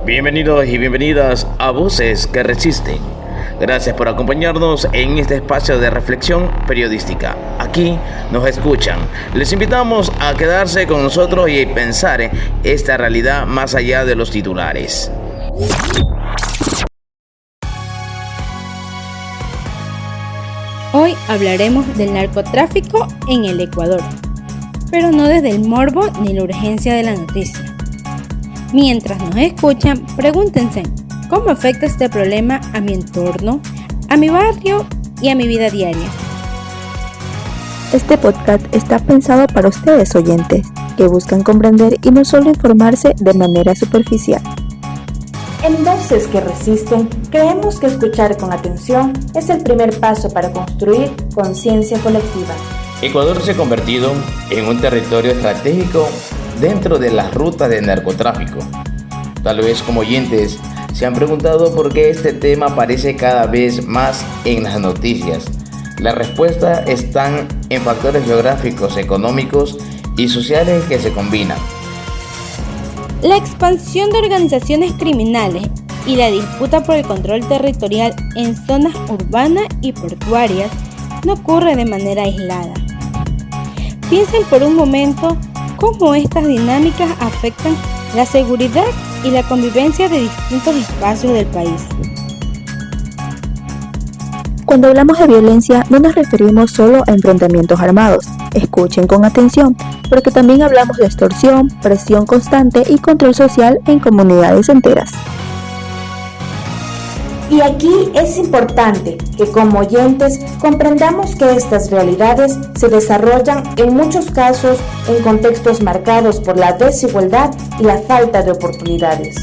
Bienvenidos y bienvenidas a Voces que Resisten. Gracias por acompañarnos en este espacio de reflexión periodística. Aquí nos escuchan. Les invitamos a quedarse con nosotros y pensar en esta realidad más allá de los titulares. Hoy hablaremos del narcotráfico en el Ecuador, pero no desde el morbo ni la urgencia de la noticia. Mientras nos escuchan, pregúntense, ¿cómo afecta este problema a mi entorno, a mi barrio y a mi vida diaria? Este podcast está pensado para ustedes oyentes, que buscan comprender y no solo informarse de manera superficial. En Voces que Resisten, creemos que escuchar con atención es el primer paso para construir conciencia colectiva. Ecuador se ha convertido en un territorio estratégico dentro de las rutas de narcotráfico. Tal vez como oyentes se han preguntado por qué este tema aparece cada vez más en las noticias. La respuesta está en factores geográficos, económicos y sociales que se combinan. La expansión de organizaciones criminales y la disputa por el control territorial en zonas urbanas y portuarias no ocurre de manera aislada. Piensen por un momento cómo estas dinámicas afectan la seguridad y la convivencia de distintos espacios del país. Cuando hablamos de violencia, no nos referimos solo a enfrentamientos armados. Escuchen con atención, porque también hablamos de extorsión, presión constante y control social en comunidades enteras. Y aquí es importante que como oyentes comprendamos que estas realidades se desarrollan en muchos casos en contextos marcados por la desigualdad y la falta de oportunidades.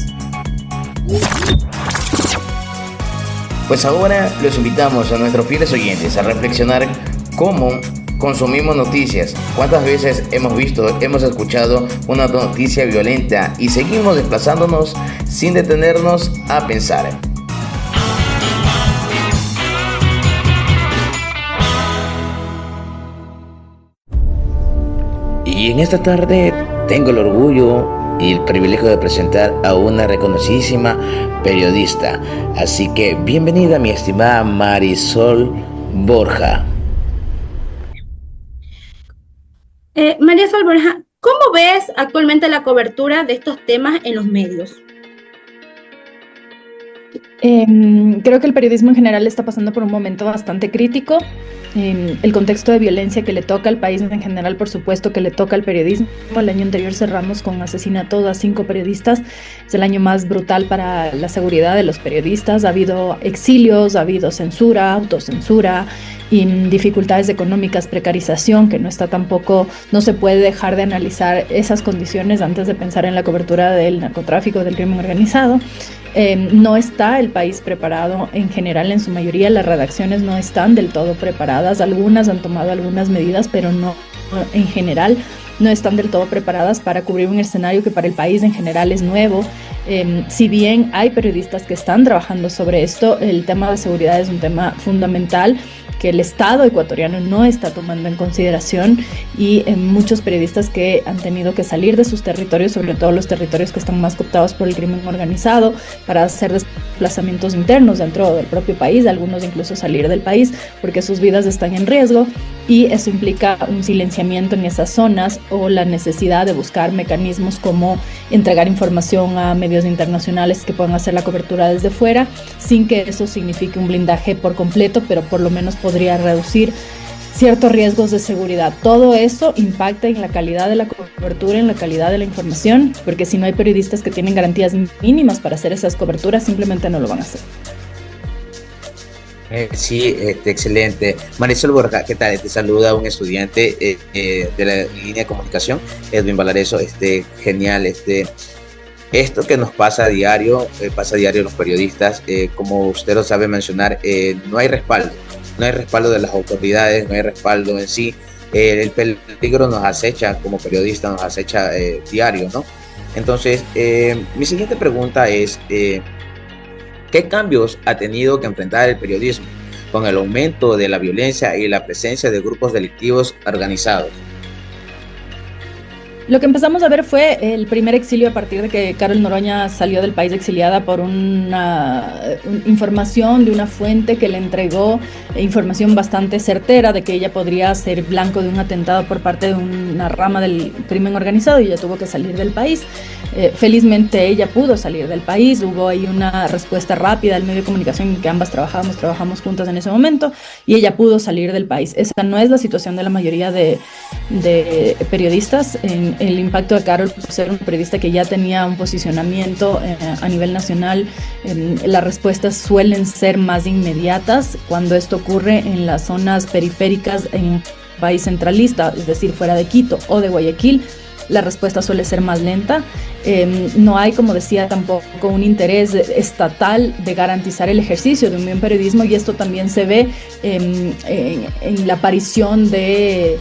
Pues ahora los invitamos a nuestros fieles oyentes a reflexionar cómo consumimos noticias. ¿Cuántas veces hemos escuchado una noticia violenta y seguimos desplazándonos sin detenernos a pensar? Y en esta tarde tengo el orgullo y el privilegio de presentar a una reconocidísima periodista. Así que bienvenida, mi estimada Marisol Borja. Marisol Borja, ¿cómo ves actualmente la cobertura de estos temas en los medios? Creo que el periodismo en general está pasando por un momento bastante crítico. El contexto de violencia que le toca al país en general, por supuesto que le toca al periodismo. El año anterior cerramos con asesinato a 5 periodistas. Es el año más brutal para la seguridad de los periodistas. Ha habido exilios, ha habido censura, autocensura y dificultades económicas, precarización, que no está tampoco, no se puede dejar de analizar esas condiciones antes de pensar en la cobertura del narcotráfico, del crimen organizado. No está el país preparado en general, en su mayoría las redacciones no están del todo preparadas, algunas han tomado algunas medidas, pero no en general no están del todo preparadas para cubrir un escenario que para el país en general es nuevo. Si bien hay periodistas que están trabajando sobre esto, el tema de seguridad es un tema fundamental que el Estado ecuatoriano no está tomando en consideración y muchos periodistas que han tenido que salir de sus territorios, sobre todo los territorios que están más cooptados por el crimen organizado, para hacer desplazamientos internos dentro del propio país, algunos incluso salir del país porque sus vidas están en riesgo, y eso implica un silenciamiento en esas zonas o la necesidad de buscar mecanismos como entregar información a medios internacionales que puedan hacer la cobertura desde fuera, sin que eso signifique un blindaje por completo, pero por lo menos podría reducir ciertos riesgos de seguridad. Todo eso impacta en la calidad de la cobertura, en la calidad de la información, porque si no hay periodistas que tienen garantías mínimas para hacer esas coberturas, simplemente no lo van a hacer. Sí, excelente. Marisol Borja, ¿qué tal? Te saluda un estudiante de la línea de comunicación, Edwin Valareso. Genial, esto que nos pasa a diario a los periodistas, como usted lo sabe mencionar, no hay respaldo de las autoridades, no hay respaldo en sí. El peligro nos acecha como periodistas, nos acecha diario, ¿no? Entonces, mi siguiente pregunta es, ¿qué cambios ha tenido que enfrentar el periodismo con el aumento de la violencia y la presencia de grupos delictivos organizados? Lo que empezamos a ver fue el primer exilio a partir de que Carol Noroña salió del país exiliada por una información de una fuente que le entregó información bastante certera de que ella podría ser blanco de un atentado por parte de una rama del crimen organizado y ella tuvo que salir del país. Felizmente ella pudo salir del país, hubo ahí una respuesta rápida del medio de comunicación en que ambas trabajamos juntas en ese momento y ella pudo salir del país. Esa no es la situación de la mayoría de periodistas. El impacto de Carol por ser un periodista que ya tenía un posicionamiento a nivel nacional, las respuestas suelen ser más inmediatas cuando esto ocurre en las zonas periféricas en un país centralista, es decir, fuera de Quito o de Guayaquil. La respuesta suele ser más lenta. No hay, como decía, tampoco un interés estatal de garantizar el ejercicio de un buen periodismo y esto también se ve en la aparición de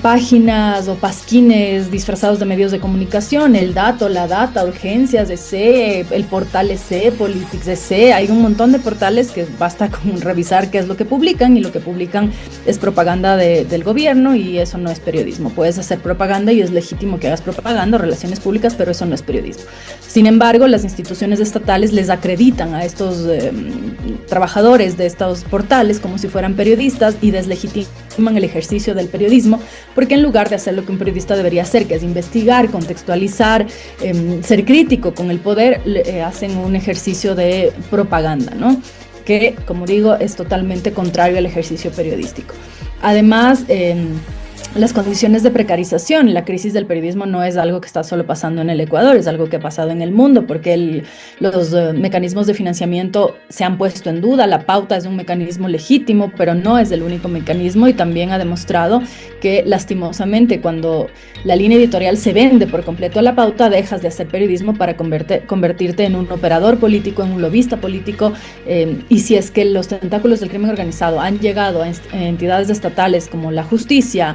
páginas o pasquines disfrazados de medios de comunicación, el dato, la data, urgencias EC, el portal EC, Politics EC, hay un montón de portales que basta con revisar qué es lo que publican y lo que publican es propaganda del gobierno y eso no es periodismo. Puedes hacer propaganda y es legítimo que hagas propaganda o relaciones públicas, pero eso no es periodismo. Sin embargo, las instituciones estatales les acreditan a estos trabajadores de estos portales como si fueran periodistas y deslegitiman el ejercicio del periodismo, porque en lugar de hacer lo que un periodista debería hacer, que es investigar, contextualizar, ser crítico con el poder, hacen un ejercicio de propaganda, ¿no? Que, como digo, es totalmente contrario al ejercicio periodístico. Además, las condiciones de precarización, la crisis del periodismo no es algo que está solo pasando en el Ecuador, es algo que ha pasado en el mundo, porque los mecanismos de financiamiento se han puesto en duda. La pauta es un mecanismo legítimo, pero no es el único mecanismo y también ha demostrado que lastimosamente cuando la línea editorial se vende por completo a la pauta, dejas de hacer periodismo para convertirte en un operador político, en un lobista político, y si es que los tentáculos del crimen organizado han llegado a entidades estatales como la justicia,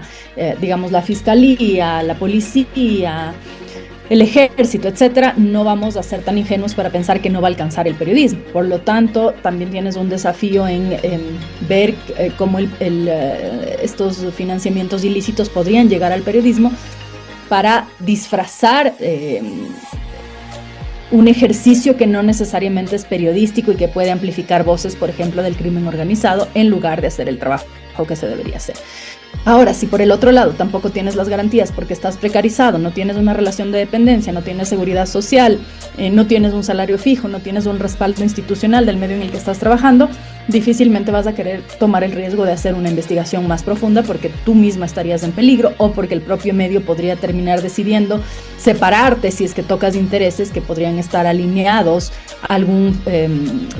digamos la fiscalía, la policía, el ejército, etcétera, no vamos a ser tan ingenuos para pensar que no va a alcanzar el periodismo. Por lo tanto, también tienes un desafío en ver cómo estos financiamientos ilícitos podrían llegar al periodismo para disfrazar un ejercicio que no necesariamente es periodístico y que puede amplificar voces, por ejemplo, del crimen organizado, en lugar de hacer el trabajo que se debería hacer. Ahora, si por el otro lado tampoco tienes las garantías porque estás precarizado, no tienes una relación de dependencia, no tienes seguridad social, no tienes un salario fijo, no tienes un respaldo institucional del medio en el que estás trabajando, difícilmente vas a querer tomar el riesgo de hacer una investigación más profunda porque tú misma estarías en peligro o porque el propio medio podría terminar decidiendo separarte si es que tocas intereses que podrían estar alineados a algún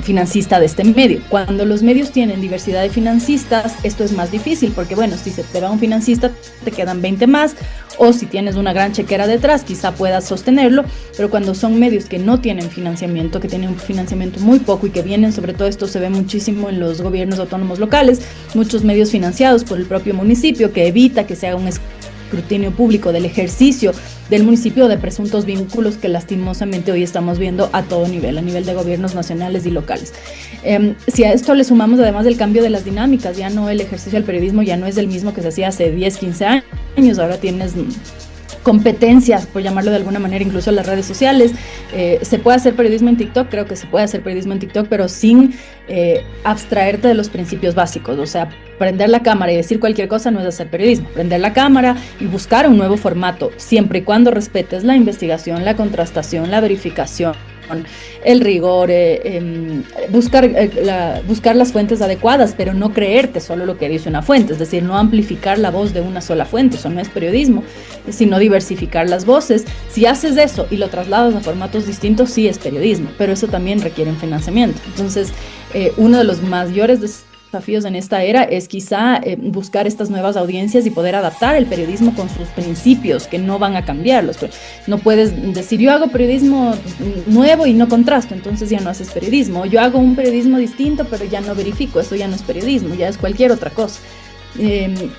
financista de este medio. Cuando los medios tienen diversidad de financistas, esto es más difícil porque, bueno, si se te va un financista, te quedan 20 más, o si tienes una gran chequera detrás, quizá puedas sostenerlo, pero cuando son medios que no tienen financiamiento, que tienen un financiamiento muy poco y que vienen, sobre todo esto se ve muchísimo en los gobiernos autónomos locales, muchos medios financiados por el propio municipio, que evita que se haga un escrutinio público del ejercicio del municipio de presuntos vínculos que lastimosamente hoy estamos viendo a todo nivel, a nivel de gobiernos nacionales y locales. Si a esto le sumamos además el cambio de las dinámicas, ya no el ejercicio del periodismo ya no es el mismo que se hacía hace 10, 15 años, ahora tienes competencias, por llamarlo de alguna manera, incluso en las redes sociales. ¿Se puede hacer periodismo en TikTok? Creo que se puede hacer periodismo en TikTok, pero sin abstraerte de los principios básicos. O sea, prender la cámara y decir cualquier cosa no es hacer periodismo. Prender la cámara y buscar un nuevo formato, siempre y cuando respetes la investigación, la contrastación, la verificación, el rigor, buscar las fuentes adecuadas, pero no creerte solo lo que dice una fuente, es decir, no amplificar la voz de una sola fuente, eso no es periodismo, sino diversificar las voces. Si haces eso y lo trasladas a formatos distintos, sí es periodismo, pero eso también requiere un financiamiento. Entonces, uno de los mayores desafíos en esta era es quizá buscar estas nuevas audiencias y poder adaptar el periodismo con sus principios que no van a cambiarlos. No puedes decir yo hago periodismo nuevo y no contrasto, entonces ya no haces periodismo. Yo hago un periodismo distinto pero ya no verifico, eso ya no es periodismo, ya es cualquier otra cosa.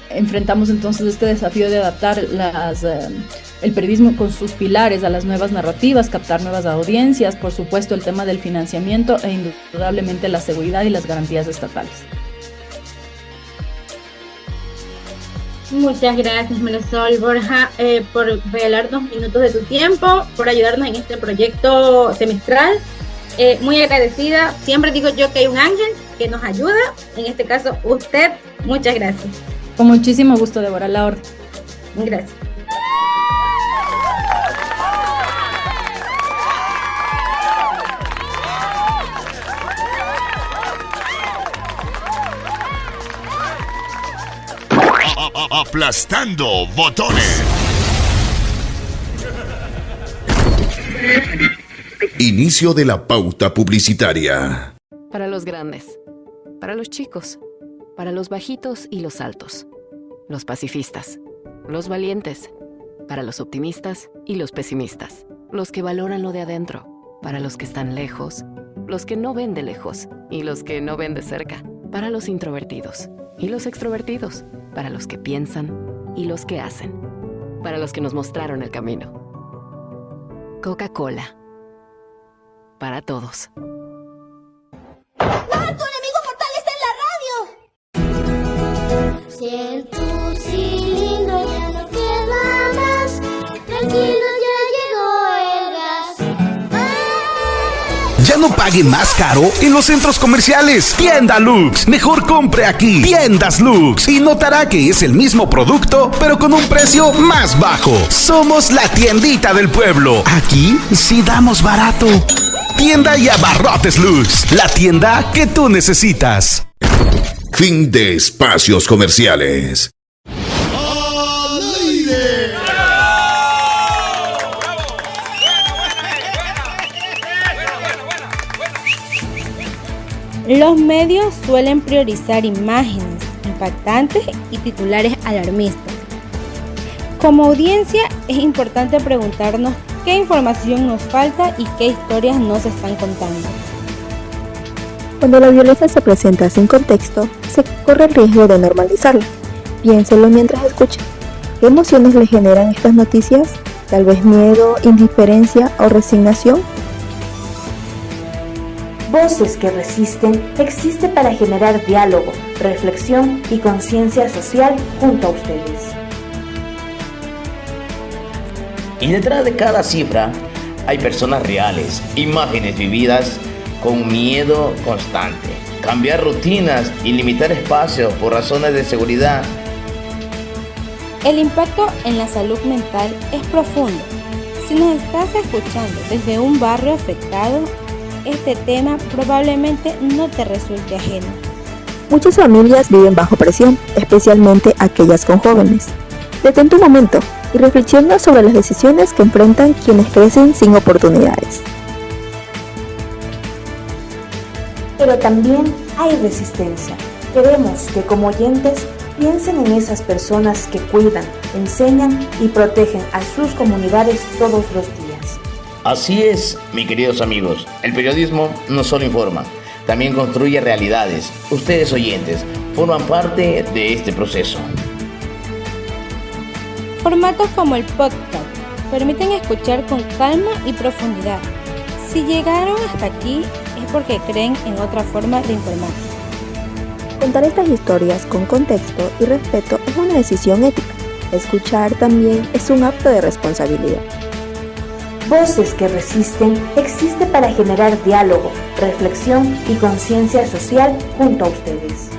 Enfrentamos entonces este desafío de adaptar el periodismo con sus pilares a las nuevas narrativas, captar nuevas audiencias, por supuesto el tema del financiamiento e indudablemente la seguridad y las garantías estatales. Muchas gracias, Marisol Borja, por regalarnos minutos de tu tiempo, por ayudarnos en este proyecto semestral. Muy agradecida. Siempre digo yo que hay un ángel que nos ayuda. En este caso, usted. Muchas gracias. Con muchísimo gusto, Débora, la orden. Gracias. Aplastando botones. Inicio de la pauta publicitaria. Para los grandes, para los chicos, para los bajitos y los altos, los pacifistas, los valientes, para los optimistas y los pesimistas, los que valoran lo de adentro, para los que están lejos, los que no ven de lejos y los que no ven de cerca, para los introvertidos y los extrovertidos, para los que piensan y los que hacen, para los que nos mostraron el camino. Coca-Cola. Para todos. ¡No! ¡Tu enemigo mortal está en la radio! Si el tu cilindro ya no queda más, tranquilo, ya llegó el gas. ¡Ah! Ya no pague más caro en los centros comerciales. Tienda Lux. Mejor compre aquí. Tiendas Lux. Y notará que es el mismo producto, pero con un precio más bajo. Somos la tiendita del pueblo. Aquí sí damos barato. Tienda y Abarrotes Lux, la tienda que tú necesitas. Fin de espacios comerciales. Los medios suelen priorizar imágenes impactantes y titulares alarmistas. Como audiencia, es importante preguntarnos qué información nos falta y qué historias nos están contando. Cuando la violencia se presenta sin contexto, se corre el riesgo de normalizarla. Piénselo mientras escucha. ¿Qué emociones le generan estas noticias? ¿Tal vez miedo, indiferencia o resignación? Voces que resisten existe para generar diálogo, reflexión y conciencia social junto a ustedes. Y detrás de cada cifra hay personas reales, imágenes vividas con miedo constante. Cambiar rutinas y limitar espacios por razones de seguridad. El impacto en la salud mental es profundo. Si nos estás escuchando desde un barrio afectado, este tema probablemente no te resulte ajeno. Muchas familias viven bajo presión, especialmente aquellas con jóvenes. Detente un momento y reflexiona sobre las decisiones que enfrentan quienes crecen sin oportunidades. Pero también hay resistencia. Queremos que como oyentes piensen en esas personas que cuidan, enseñan y protegen a sus comunidades todos los días. Así es, mis queridos amigos, el periodismo no solo informa, también construye realidades. Ustedes oyentes forman parte de este proceso. Formatos como el podcast permiten escuchar con calma y profundidad. Si llegaron hasta aquí es porque creen en otra forma de informarse. Contar estas historias con contexto y respeto es una decisión ética. Escuchar también es un acto de responsabilidad. Voces que resisten existe para generar diálogo, reflexión y conciencia social junto a ustedes.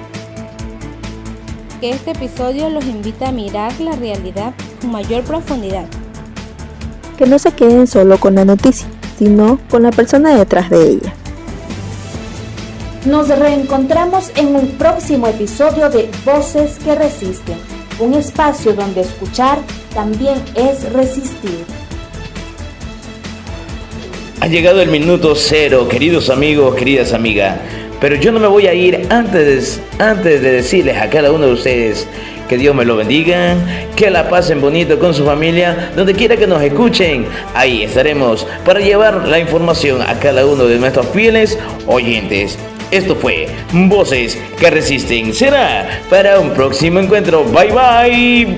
Que este episodio los invita a mirar la realidad con mayor profundidad. Que no se queden solo con la noticia, sino con la persona detrás de ella. Nos reencontramos en un próximo episodio de Voces que Resisten, un espacio donde escuchar también es resistir. Ha llegado el minuto cero, queridos amigos, queridas amigas, pero yo no me voy a ir antes de decirles a cada uno de ustedes que Dios me lo bendiga, que la pasen bonito con su familia, donde quiera que nos escuchen, ahí estaremos para llevar la información a cada uno de nuestros fieles oyentes. Esto fue Voces que Resisten. Será para un próximo encuentro. Bye bye.